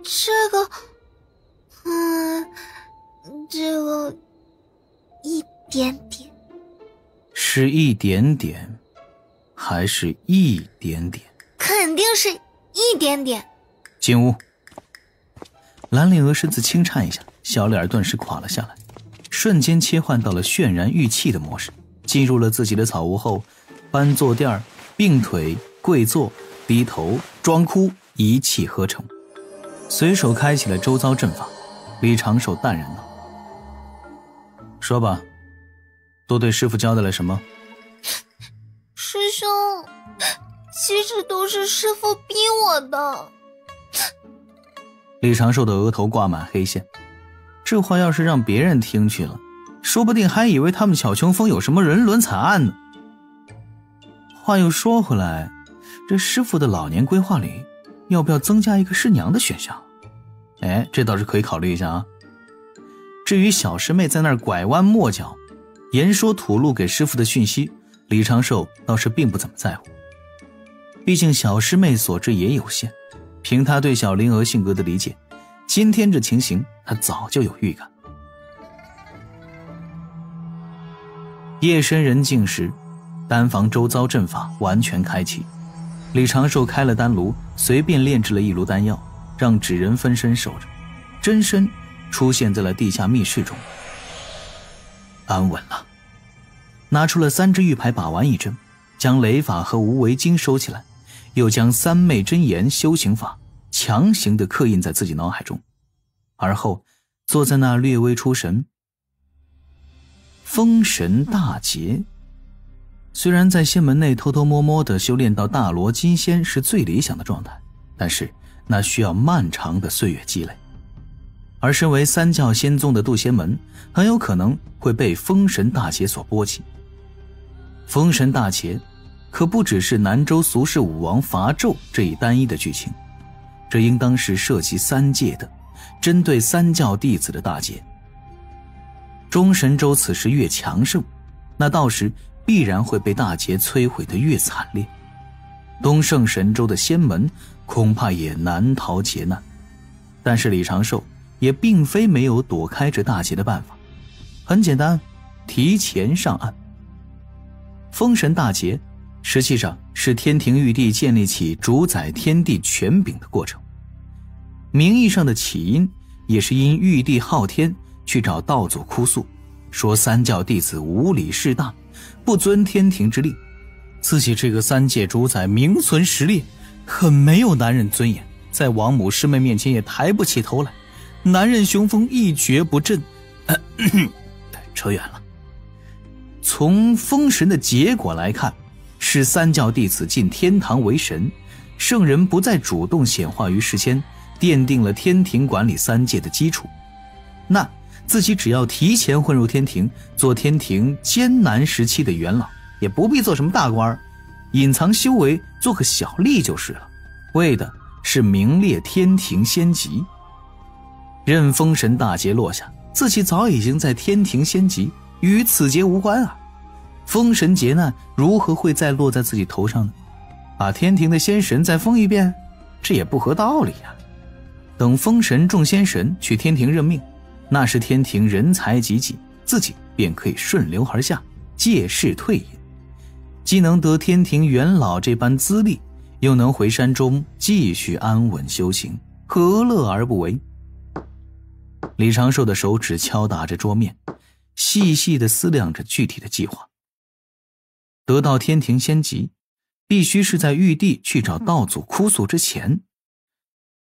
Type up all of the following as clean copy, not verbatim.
这个一点点。是一点点还是一点点？肯定是一点点。进屋。蓝灵娥身子轻颤一下，小脸顿时垮了下来，瞬间切换到了渲然欲泣的模式，进入了自己的草屋后，搬坐垫，并腿，跪坐，低头，装哭，一气呵成。随手开启了周遭阵法。李长寿淡然道：说吧，都对师父交代了什么？师兄，其实都是师父逼我的。李长寿的额头挂满黑线，这话要是让别人听去了，说不定还以为他们小琼峰有什么人伦惨案呢。话又说回来，这师父的老年规划里要不要增加一个师娘的选项？这倒是可以考虑一下啊。至于小师妹在那儿拐弯抹角言说吐露给师父的讯息，李长寿倒是并不怎么在乎，毕竟小师妹所知也有限，凭他对小灵娥性格的理解，今天这情形他早就有预感。夜深人静时，丹房周遭阵法完全开启，李长寿开了丹炉，随便炼制了一炉丹药，让纸人分身守着，真身出现在了地下密室中。安稳了，拿出了3支玉牌把玩一针，将雷法和无为经收起来，又将三昧真言修行法强行地刻印在自己脑海中，而后坐在那略微出神。封神大劫，虽然在仙门内偷偷摸摸地修炼到大罗金仙是最理想的状态，但是那需要漫长的岁月积累，而身为三教仙宗的渡仙门很有可能会被封神大劫所波及。封神大劫可不只是南州俗世武王伐纣这一单一的剧情，这应当是涉及三界的，针对三教弟子的大劫。中神州此时越强盛，那到时必然会被大劫摧毁得越惨烈，东胜神州的仙门恐怕也难逃劫难。但是李长寿也并非没有躲开这大劫的办法，很简单，提前上岸。封神大劫实际上是天庭玉帝建立起主宰天地权柄的过程，名义上的起因也是因玉帝昊天去找道祖哭诉，说三教弟子无礼势大，不遵天庭之令，自己这个三界主宰名存实烈，很没有男人尊严，在王母师妹面前也抬不起头来，男人雄风一蹶不振。扯远了。从封神的结果来看，是三教弟子进天堂为神，圣人不再主动显化于世间，奠定了天庭管理三界的基础。那自己只要提前混入天庭，做天庭艰难时期的元老，也不必做什么大官，隐藏修为，做个小吏就是了，为的是名列天庭仙级。任封神大劫落下，自己早已经在天庭仙级，与此劫无关啊。封神劫难如何会再落在自己头上呢？把天庭的仙神再封一遍，这也不合道理啊。等封神众仙神去天庭任命，那是天庭人才济济，自己便可以顺流而下，借势退隐，既能得天庭元老这般资历，又能回山中继续安稳修行，何乐而不为？李长寿的手指敲打着桌面，细细地思量着具体的计划。得到天庭仙级，必须是在玉帝去找道祖哭诉之前，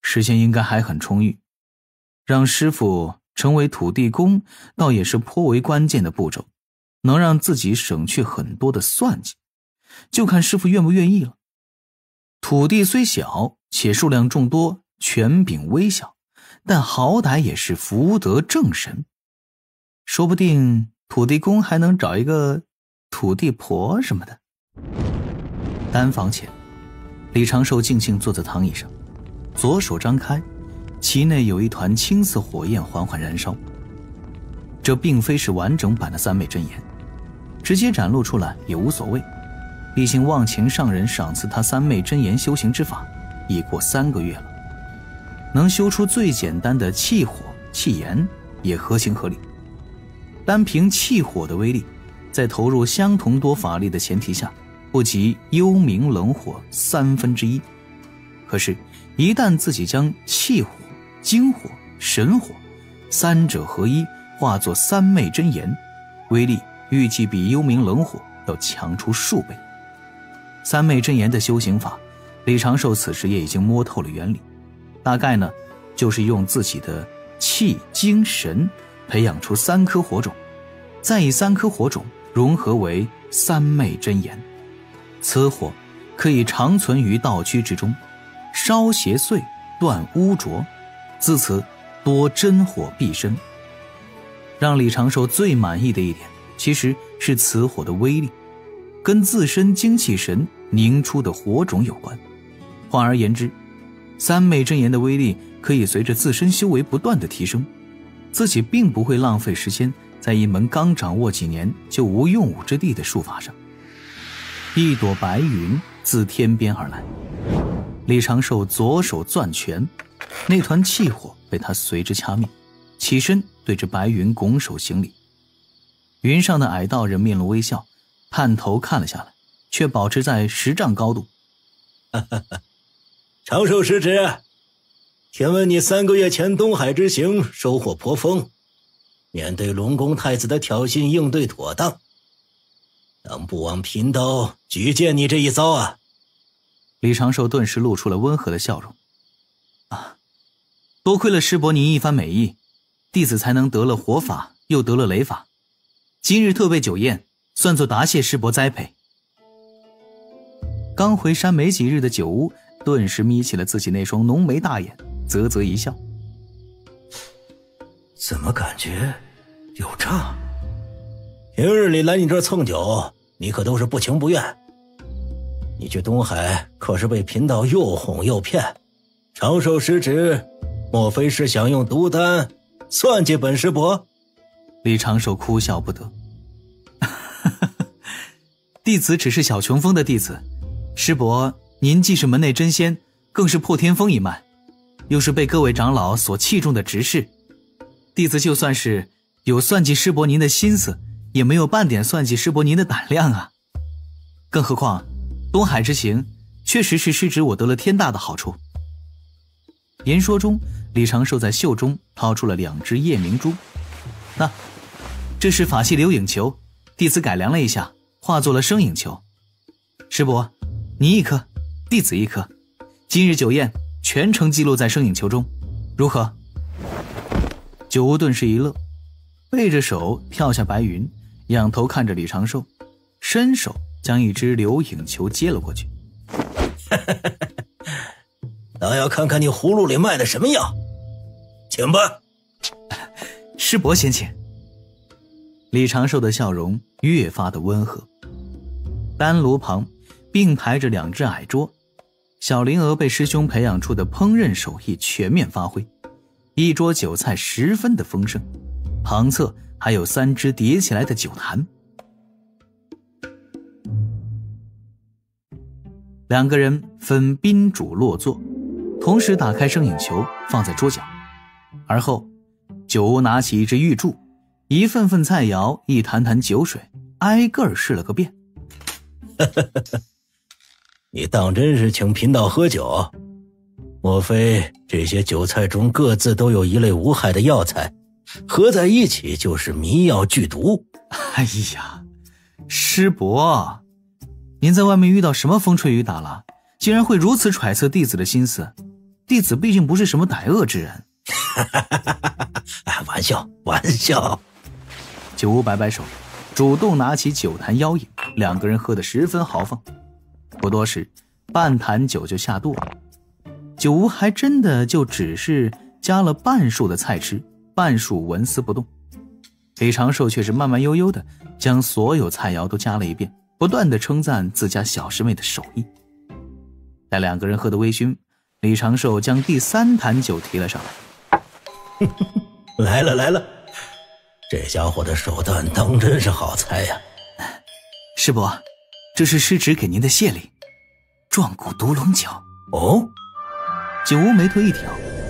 时间应该还很充裕，让师父成为土地公倒也是颇为关键的步骤，能让自己省去很多的算计，就看师父愿不愿意了。土地虽小，且数量众多，权柄微小，但好歹也是福德正神，说不定土地公还能找一个土地婆什么的。丹房前，李长寿静静坐在躺椅上，左手张开，其内有一团青色火焰缓缓燃烧。这并非是完整版的三昧真言，直接展露出来也无所谓，毕竟忘情上人赏赐他三昧真言修行之法已过3个月了。能修出最简单的气火、气炎，也合情合理。单凭气火的威力，在投入相同多法力的前提下，不及幽冥冷火1/3。可是，一旦自己将气火、精火、神火三者合一，化作三昧真言，威力预计比幽冥冷火要强出数倍。三昧真言的修行法，李长寿此时也已经摸透了原理，大概呢，就是用自己的气、精、神培养出3颗火种，再以3颗火种融合为三昧真言。此火可以长存于道躯之中，烧邪祟，断污浊，自此多真火必生。让李长寿最满意的一点，其实是此火的威力，跟自身精气神凝出的火种有关。换而言之，三昧真言的威力可以随着自身修为不断的提升，自己并不会浪费时间在一门刚掌握几年就无用武之地的术法上。一朵白云自天边而来，李长寿左手攥拳，那团气火被他随之掐灭，起身对着白云拱手行礼。云上的矮道人面露微笑，探头看了下来，却保持在10丈高度。长寿师侄，听闻你3个月前东海之行收获颇丰，面对龙宫太子的挑衅应对妥当，能不枉贫道举荐你这一遭啊？李长寿顿时露出了温和的笑容。多亏了师伯您一番美意，弟子才能得了火法，又得了雷法。今日特备酒宴，算作答谢师伯栽培。刚回山没几日的九乌顿时眯起了自己那双浓眉大眼，啧啧一笑。怎么感觉有诈？平日里来你这儿蹭酒，你可都是不情不愿。你去东海可是被贫道又哄又骗，长寿师侄莫非是想用毒丹算计本师伯？李长寿哭笑不得。弟子只是小琼峰的弟子，师伯您既是门内真仙，更是破天峰一脉，又是被各位长老所器重的执事，弟子就算是有算计师伯您的心思，也没有半点算计师伯您的胆量啊。更何况东海之行确实是师侄我得了天大的好处。言说中，李长寿在袖中掏出了2只夜明珠。那这是法器流影球，弟子改良了一下，化作了生影球。师伯你1颗，弟子1颗，今日酒宴全程记录在生影球中，如何？九乌顿时一乐，背着手跳下白云，仰头看着李长寿，伸手将1只流影球接了过去。倒要看看你葫芦里卖的什么药，请吧。师伯先请。李长寿的笑容越发的温和。丹炉旁并排着2只矮桌，小灵娥被师兄培养出的烹饪手艺全面发挥，一桌酒菜十分的丰盛，旁侧还有3只叠起来的酒坛。2个人分宾主落座，同时打开生影球放在桌角，而后九乌拿起1只玉柱，一份份菜肴，一坛坛酒水，挨个试了个遍。你当真是请贫道喝酒？莫非这些酒菜中各自都有一类无害的药材，合在一起就是迷药剧毒？哎呀，师伯，您在外面遇到什么风吹雨打了，竟然会如此揣测弟子的心思？弟子毕竟不是什么歹恶之人。玩笑玩笑。九乌摆摆手，主动拿起酒坛邀饮，2个人喝得十分豪放。不多时，半坛酒就下肚了。九乌还真的就只是加了半数的菜吃，半数纹丝不动。李长寿却是慢慢悠悠的将所有菜肴都加了一遍，不断的称赞自家小师妹的手艺。待2个人喝得微醺，李长寿将第3坛酒提了上来。来了来了，这家伙的手段当真是好菜呀。师伯，这是师侄给您的谢礼，壮骨毒龙酒。哦，九乌眉头一挑，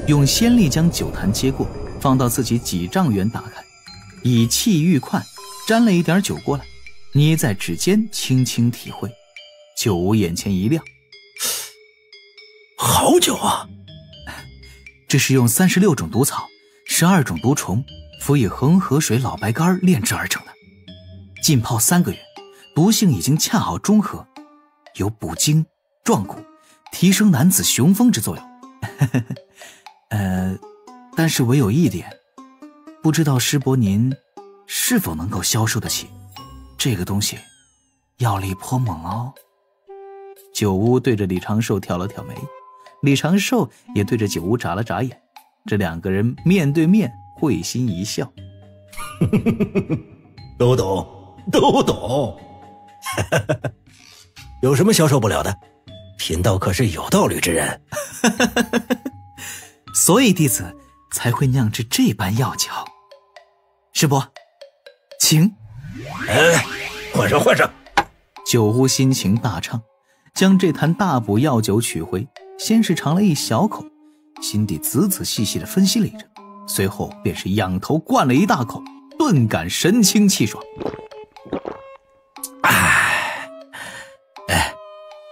用仙力将酒坛接过，放到自己几丈远打开，以气御快，沾了一点酒过来，捏在指尖轻轻体会。九无眼前一亮，好酒啊！这是用36种毒草、12种毒虫，辅以恒河水老白干炼制而成的，浸泡3个月，毒性已经恰好中和，有补精、壮骨、提升男子雄风之作用。但是唯有一点，不知道师伯您是否能够消受得起？这个东西药力颇猛哦。九乌对着李长寿挑了挑眉，李长寿也对着九乌眨了眨眼，这2个人面对面会心一笑。都懂。有什么消受不了的？贫道可是有道侣之人。所以弟子才会酿制这般药酒。师伯，请。换上。九乌心情大畅，将这坛大补药酒取回，先是尝了一小口，心底仔仔细细地分析了一阵，随后便是仰头灌了一大口，顿感神清气爽。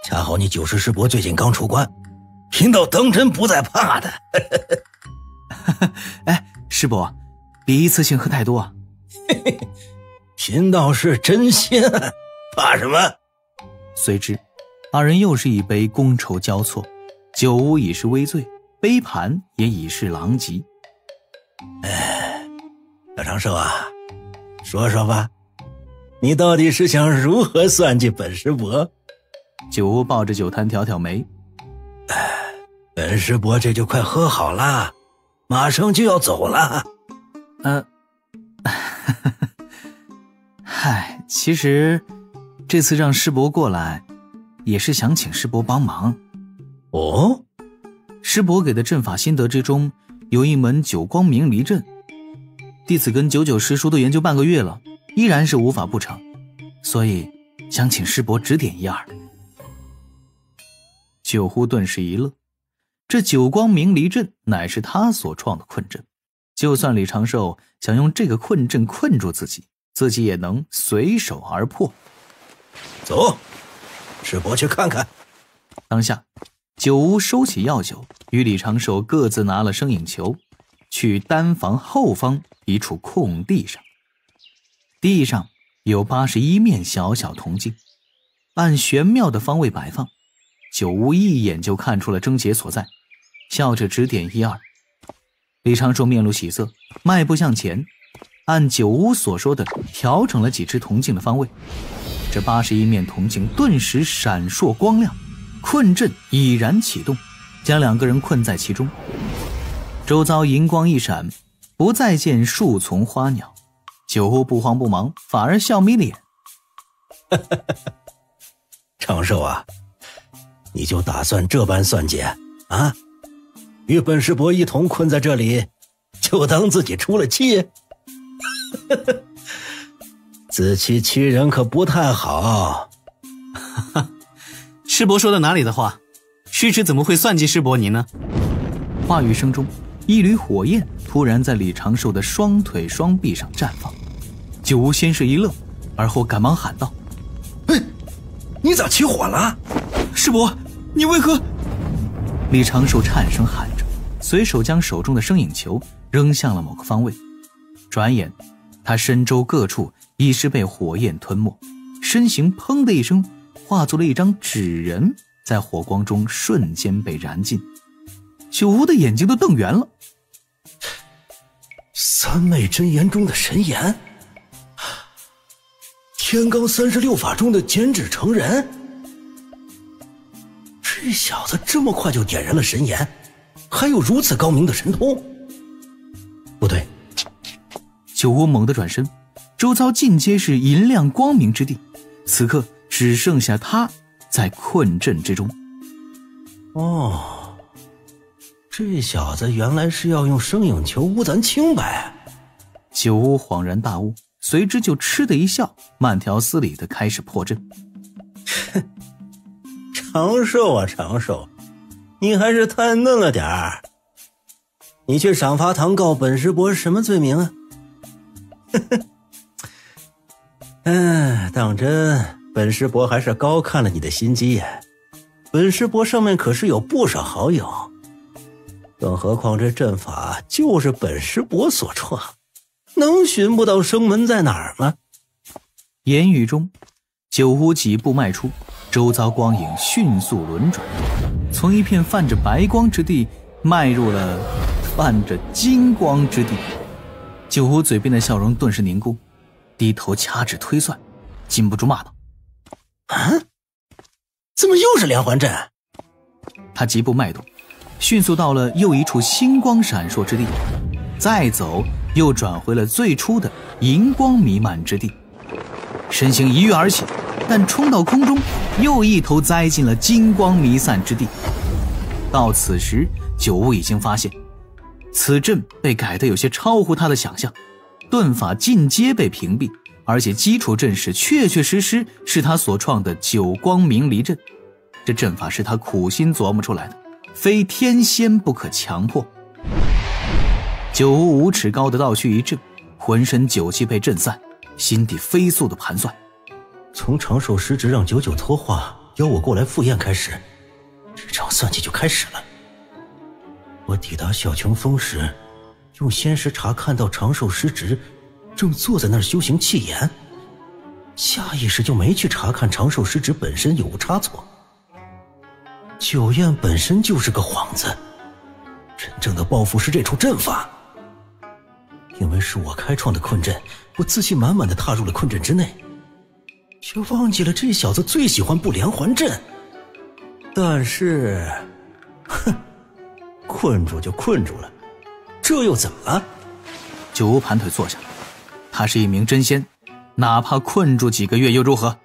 恰好你九师师伯最近刚出关，贫道当真不再怕的。师伯，别一次性喝太多啊。贫道是真心，怕什么？随之2人又是一杯觥筹交错，酒屋已是微醉，杯盘也已是狼藉。小长寿啊，说说吧，你到底是想如何算计本师伯？九屋抱着酒坛挑挑眉，本师伯这就快喝好了，马上就要走了。其实这次让师伯过来也是想请师伯帮忙。哦，师伯给的阵法心得之中有一门九光明离阵，弟子跟99师叔都研究半个月了，依然是无法不成，所以想请师伯指点一二。九呼顿时一乐，这九光明离阵乃是他所创的困阵，就算李长寿想用这个困阵困住自己，自己也能随手而破。走，师伯去看看。当下九乌收起药酒，与李长寿各自拿了生影球，去单房后方一处空地上。地上有81面小小铜镜，按玄妙的方位摆放。九乌一眼就看出了症结所在，笑着指点一二。李长寿面露喜色，迈步向前，按九乌所说的调整了几只铜镜的方位。这81面铜镜顿时闪烁光亮，困阵已然启动，将2个人困在其中。周遭银光一闪，不再见树丛花鸟。九乌不慌不忙，反而笑眯了眼。长寿啊，你就打算这般算计啊？与本师伯一同困在这里，就当自己出了气？自欺欺人可不太好。师伯说的哪里的话？师侄怎么会算计师伯您呢？话语声中，一缕火焰突然在李长寿的双腿双臂上绽放。九乌先是一愣，而后赶忙喊道：你咋起火了？师伯，你为何？李长寿颤声喊着，随手将手中的生影球扔向了某个方位。转眼他身周各处已是被火焰吞没，身形砰的一声化作了一张纸人，在火光中瞬间被燃尽。九乌的眼睛都瞪圆了。三昧真言中的神言，天罡36法中的剪纸成人，这小子这么快就点燃了神言，还有如此高明的神通？不对，九乌猛地转身，周遭尽皆是银亮光明之地，此刻只剩下他在困阵之中。哦，这小子原来是要用生影球污咱清白。九乌恍然大悟，随之就嗤的一笑，慢条斯理地开始破阵。长寿啊长寿，你还是太嫩了点儿。你去赏罚堂告本师伯什么罪名啊？当真，本师伯还是高看了你的心机呀。本师伯上面可是有不少好友，更何况这阵法就是本师伯所创，能寻不到生门在哪儿吗？言语中，酒壶几步迈出，周遭光影迅速轮转，从一片泛着白光之地迈入了泛着金光之地。酒壶嘴边的笑容顿时凝固，低头掐指推算，禁不住骂道：啊，怎么又是连环阵？他疾步迈动，迅速到了又一处星光闪烁之地，再走又转回了最初的银光弥漫之地，身形一跃而起，但冲到空中又一头栽进了金光弥散之地。到此时，九巫已经发现此阵被改得有些超乎他的想象，遁法进阶被屏蔽，而且基础阵势确确实实是他所创的九光明离阵。这阵法是他苦心琢磨出来的，非天仙不可强迫。九巫5尺高的道躯一震，浑身酒气被震散，心底飞速的盘算。从长寿师侄让九九脱化邀我过来赴宴开始，这场算计就开始了。我抵达小琼峰时，用仙识查看到长寿师侄正坐在那儿修行气炎，下意识就没去查看长寿师侄本身有无差错。酒宴本身就是个幌子，真正的报复是这处阵法。因为是我开创的困阵，我自信满满的踏入了困阵之内，却忘记了这小子最喜欢布连环阵。但是，困住就困住了，这又怎么了？九巫盘腿坐下，他是一名真仙，哪怕困住几个月又如何？